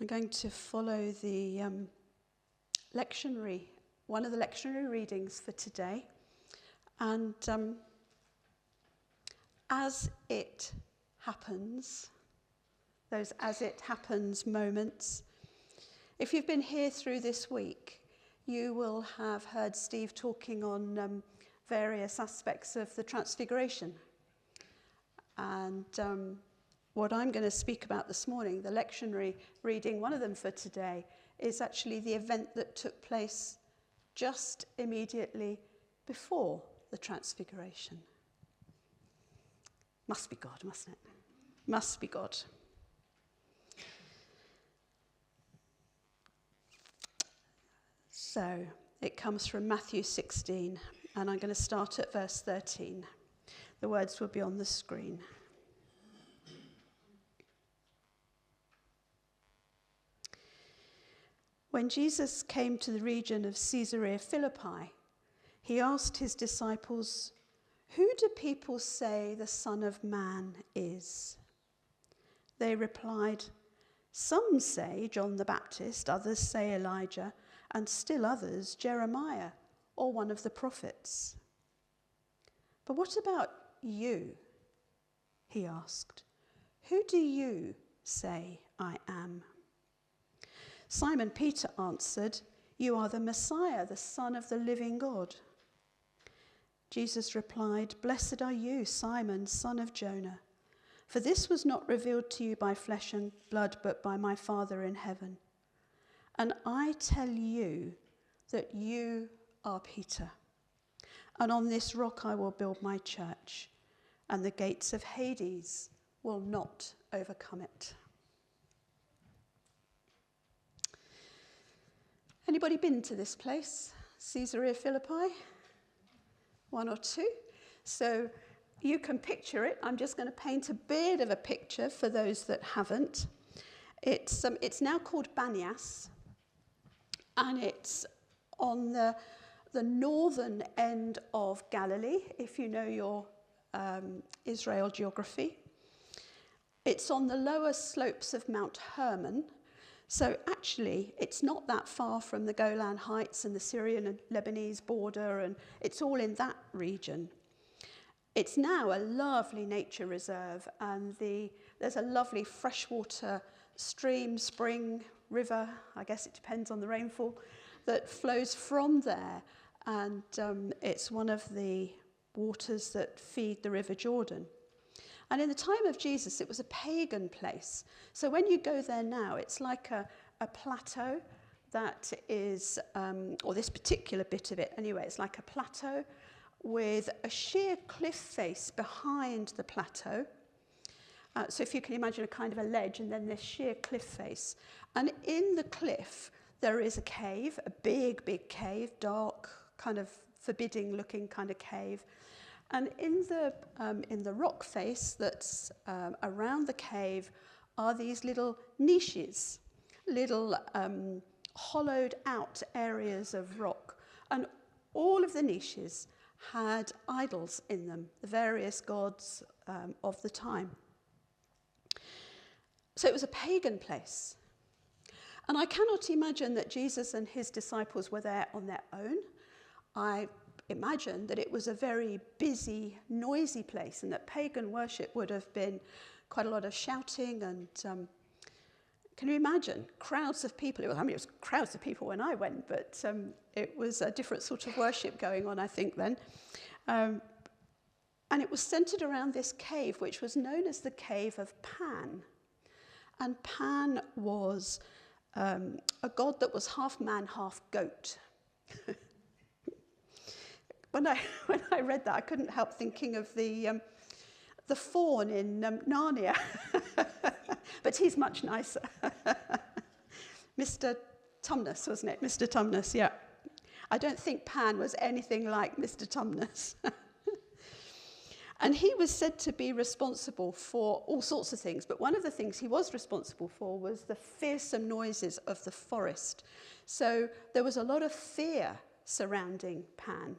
I'm going to follow the lectionary, one of the lectionary readings for today. And as it happens, those as it happens moments, if you've been here through this week, you will have heard Steve talking on various aspects of the Transfiguration. And what I'm going to speak about this morning, the lectionary reading, one of them for today, is actually the event that took place just immediately before the Transfiguration. Must be God, mustn't it? Must be God. So it comes from Matthew 16, and I'm going to start at verse 13. The words will be on the screen. When Jesus came to the region of Caesarea Philippi, he asked his disciples, "Who do people say the Son of Man is?" They replied, "Some say John the Baptist, others say Elijah, and still others Jeremiah or one of the prophets." "But what about you?" he asked. "Who do you say I am?" Simon Peter answered, "You are the Messiah, the Son of the living God." Jesus replied, "Blessed are you, Simon, son of Jonah, for this was not revealed to you by flesh and blood, but by my Father in heaven. And I tell you that you are Peter, and on this rock I will build my church, and the gates of Hades will not overcome it." Anybody been to this place, Caesarea Philippi? One or two? So you can picture it. I'm just going to paint a bit of a picture for those that haven't. It's now called Banias, and it's on the northern end of Galilee, if you know your Israel geography. It's on the lower slopes of Mount Hermon. So actually, it's not that far from the Golan Heights and the Syrian and Lebanese border, and it's all in that region. It's now a lovely nature reserve, and there's a lovely freshwater stream, spring, river, I guess it depends on the rainfall, that flows from there, and it's one of the waters that feed the River Jordan. And in the time of Jesus, it was a pagan place. So when you go there now, it's like a plateau that is, or this particular bit of it anyway, it's like a plateau with a sheer cliff face behind the plateau. So if you can imagine a kind of a ledge and then this sheer cliff face. And in the cliff, there is a cave, a big, big cave, dark, kind of forbidding looking kind of cave. And in the rock face that's around the cave are these little niches, little hollowed out areas of rock. And all of the niches had idols in them, the various gods of the time. So it was a pagan place. And I cannot imagine that Jesus and his disciples were there on their own. I imagine that it was a very busy, noisy place, and that pagan worship would have been quite a lot of shouting and can you imagine crowds of people? It was crowds of people when I went, but it was a different sort of worship going on, I think, then. And it was centered around this cave, which was known as the Cave of Pan. And Pan was a god that was half man, half goat. When I read that, I couldn't help thinking of the faun in Narnia, but he's much nicer. Mr. Tumnus, wasn't it? Mr. Tumnus, yeah. I don't think Pan was anything like Mr. Tumnus. And he was said to be responsible for all sorts of things, but one of the things he was responsible for was the fearsome noises of the forest. So there was a lot of fear surrounding Pan.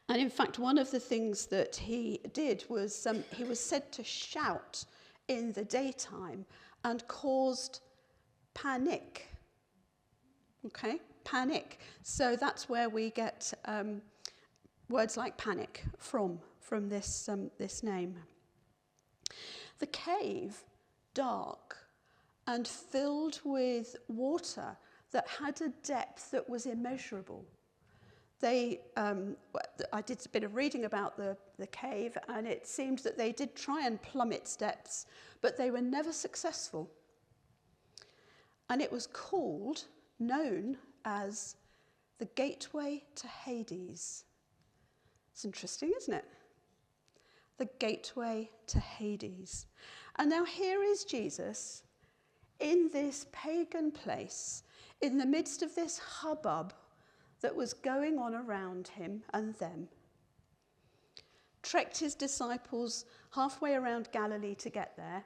And in fact, one of the things that he did was he was said to shout in the daytime and caused panic. Okay, panic. So that's where we get words like panic from this name. The cave, dark and filled with water that had a depth that was immeasurable. I did a bit of reading about the cave, and it seemed that they did try and plumb its depths, but they were never successful. And it was known as the gateway to Hades. It's interesting, isn't it? The gateway to Hades. And now here is Jesus in this pagan place, in the midst of this hubbub that was going on around him and them. Trekked his disciples halfway around Galilee to get there.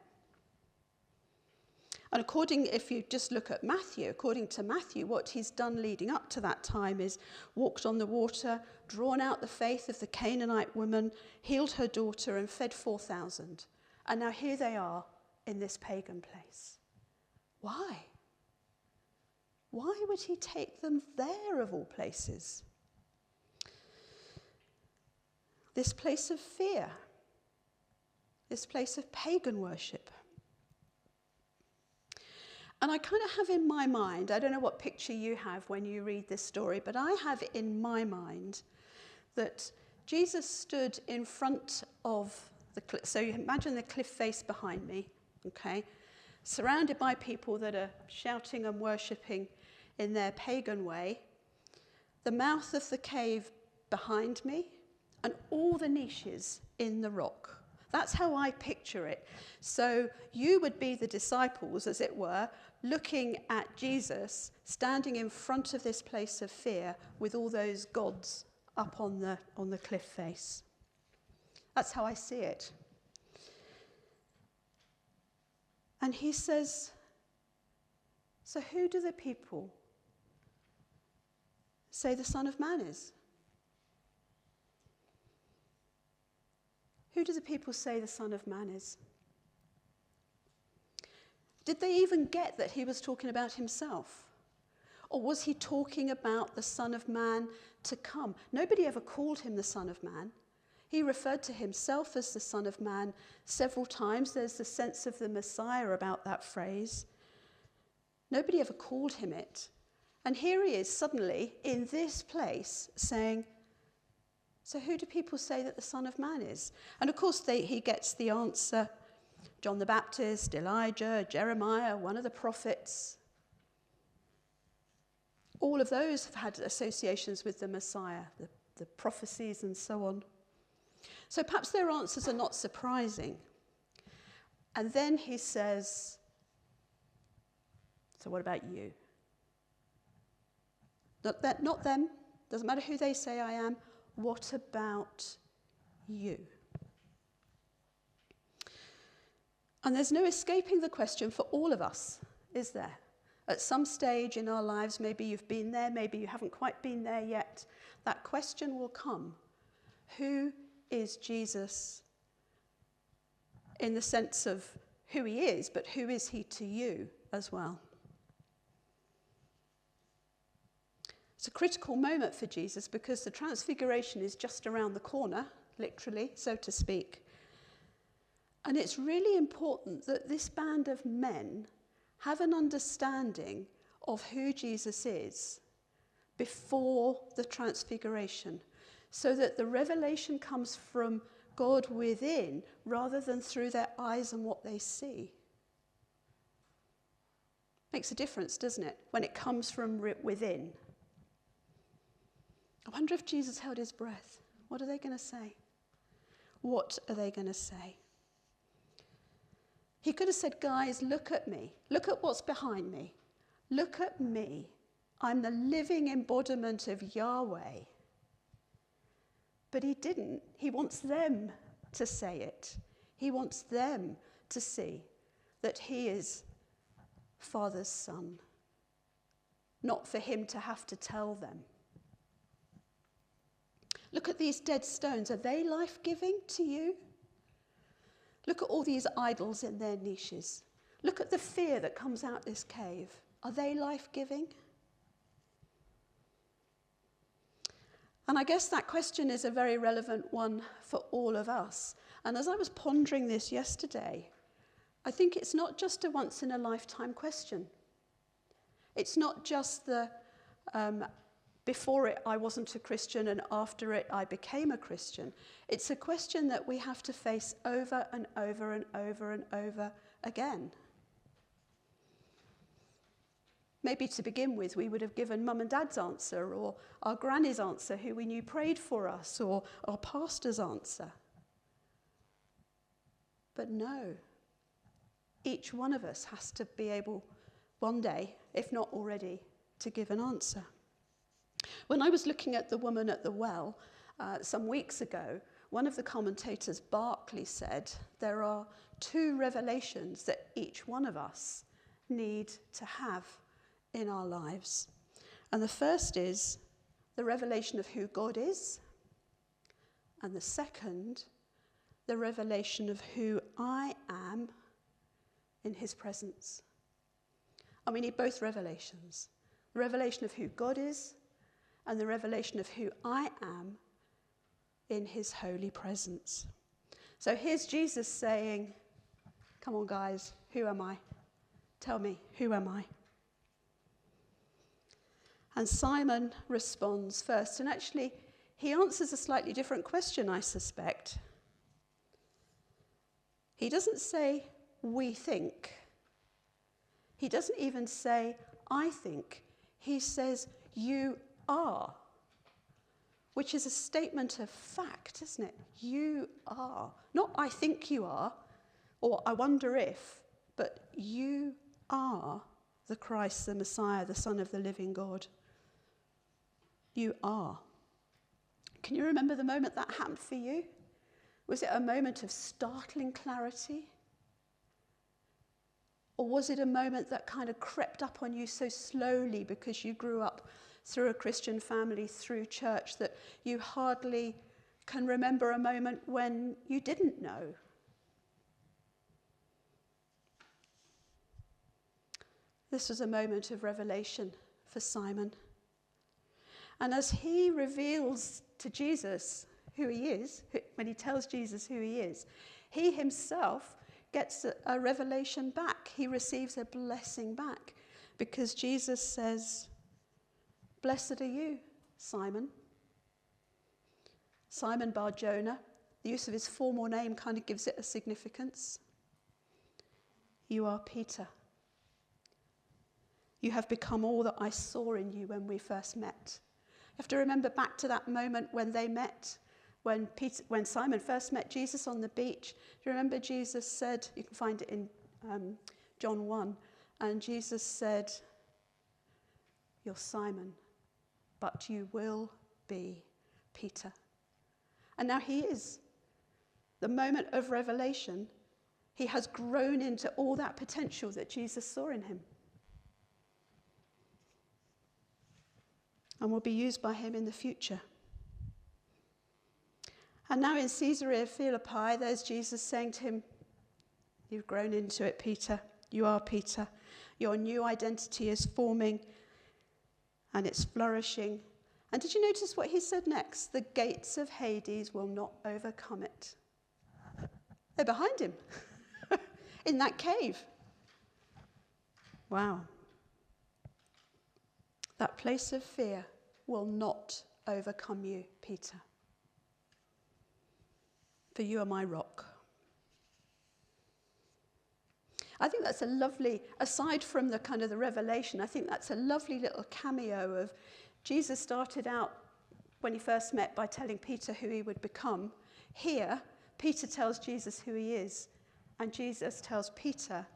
And if you just look at Matthew, according to Matthew, what he's done leading up to that time is walked on the water, drawn out the faith of the Canaanite woman, healed her daughter, and fed 4,000. And now here they are in this pagan place. Why? Why would he take them there, of all places? This place of fear, this place of pagan worship. And I kind of have in my mind, I don't know what picture you have when you read this story, but I have in my mind that Jesus stood in front of the cliff. So you imagine the cliff face behind me, okay, surrounded by people that are shouting and worshipping in their pagan way, the mouth of the cave behind me, and all the niches in the rock. That's how I picture it. So you would be the disciples, as it were, looking at Jesus standing in front of this place of fear with all those gods up on the cliff face. That's how I see it. And he says, so who do the people say the Son of Man is? Who do the people say the Son of Man is? Did they even get that he was talking about himself? Or was he talking about the Son of Man to come? Nobody ever called him the Son of Man. He referred to himself as the Son of Man several times. There's the sense of the Messiah about that phrase. Nobody ever called him it. And here he is suddenly in this place saying, so who do people say that the Son of Man is? And of course he gets the answer, John the Baptist, Elijah, Jeremiah, one of the prophets. All of those have had associations with the Messiah, the prophecies and so on. So perhaps their answers are not surprising. And then he says, so what about you? Not them, doesn't matter who they say I am. What about you? And there's no escaping the question for all of us, is there? At some stage in our lives, maybe you've been there, maybe you haven't quite been there yet, that question will come. Who is Jesus in the sense of who he is, but who is he to you as well? It's a critical moment for Jesus because the transfiguration is just around the corner, literally, so to speak. And it's really important that this band of men have an understanding of who Jesus is before the transfiguration, so that the revelation comes from God within rather than through their eyes and what they see. Makes a difference, doesn't it, when it comes from within? I wonder if Jesus held his breath. What are they going to say? What are they going to say? He could have said, guys, look at me. Look at what's behind me. Look at me. I'm the living embodiment of Yahweh. But he didn't. He wants them to say it. He wants them to see that he is Father's Son. Not for him to have to tell them. Look at these dead stones. Are they life-giving to you? Look at all these idols in their niches. Look at the fear that comes out this cave. Are they life-giving? And I guess that question is a very relevant one for all of us. And as I was pondering this yesterday, I think it's not just a once-in-a-lifetime question. It's not just the before it I wasn't a Christian and after it I became a Christian. It's a question that we have to face over and over and over and over again. Maybe to begin with, we would have given mum and dad's answer, or our granny's answer who we knew prayed for us, or our pastor's answer. But no, each one of us has to be able one day, if not already, to give an answer. When I was looking at the woman at the well some weeks ago, one of the commentators, Barclay, said there are 2 revelations that each one of us need to have in our lives. And the first is the revelation of who God is, and the second, the revelation of who I am in his presence. And we need both revelations. The revelation of who God is and the revelation of who I am in his holy presence. So here's Jesus saying, come on guys, who am I? Tell me, who am I? And Simon responds first. And actually, he answers a slightly different question, I suspect. He doesn't say, we think. He doesn't even say, I think. He says, you are. Which is a statement of fact, isn't it? You are. Not I think you are, or I wonder if, but you are the Christ, the Messiah, the Son of the living God. You are. Can you remember the moment that happened for you? Was it a moment of startling clarity? Or was it a moment that kind of crept up on you so slowly because you grew up through a Christian family, through church, that you hardly can remember a moment when you didn't know? This was a moment of revelation for Simon. And as he reveals to Jesus who he is, when he tells Jesus who he is, he himself gets a revelation back. He receives a blessing back because Jesus says, blessed are you, Simon. Simon Bar-Jonah. The use of his formal name kind of gives it a significance. You are Peter. You have become all that I saw in you when we first met. You have to remember back to that moment when they met, when Simon first met Jesus on the beach. Do you remember Jesus said, you can find it in John 1, and Jesus said, you're Simon, but you will be Peter. And now he is. The moment of revelation, he has grown into all that potential that Jesus saw in him. And will be used by him in the future. And now in Caesarea Philippi, there's Jesus saying to him, you've grown into it, Peter. You are Peter. Your new identity is forming and it's flourishing. And did you notice what he said next? The gates of Hades will not overcome it. They're behind him in that cave. Wow. That place of fear will not overcome you, Peter. For you are my rock. I think that's a lovely, aside from the kind of the revelation, I think that's a lovely little cameo of Jesus started out when he first met by telling Peter who he would become. Here, Peter tells Jesus who he is, and Jesus tells Peter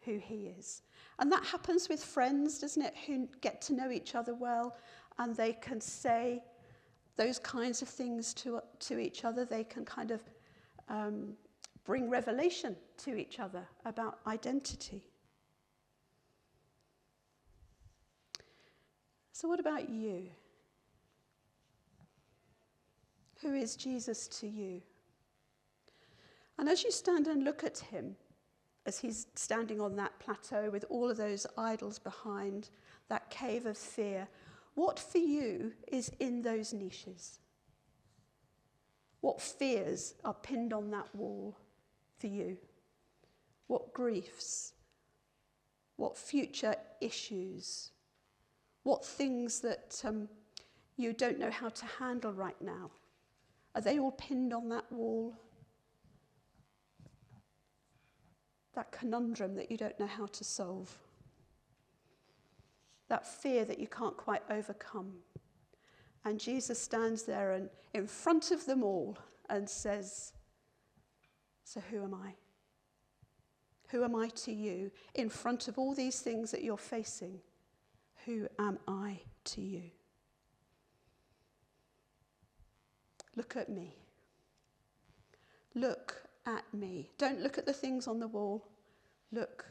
who he is. And that happens with friends, doesn't it, who get to know each other well, and they can say those kinds of things to each other. They can kind of bring revelation to each other about identity. So what about you? Who is Jesus to you? And as you stand and look at him, as he's standing on that plateau with all of those idols behind, that cave of fear. What for you is in those niches? What fears are pinned on that wall for you? What griefs? What future issues? What things that you don't know how to handle right now? Are they all pinned on that wall? That conundrum that you don't know how to solve. That fear that you can't quite overcome. And Jesus stands there and in front of them all and says, so who am I? Who am I to you? In front of all these things that you're facing, who am I to you? Look at me. Look at me. Don't look at the things on the wall. Look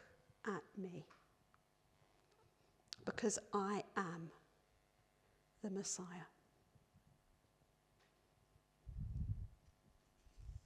at me. Because I am the Messiah.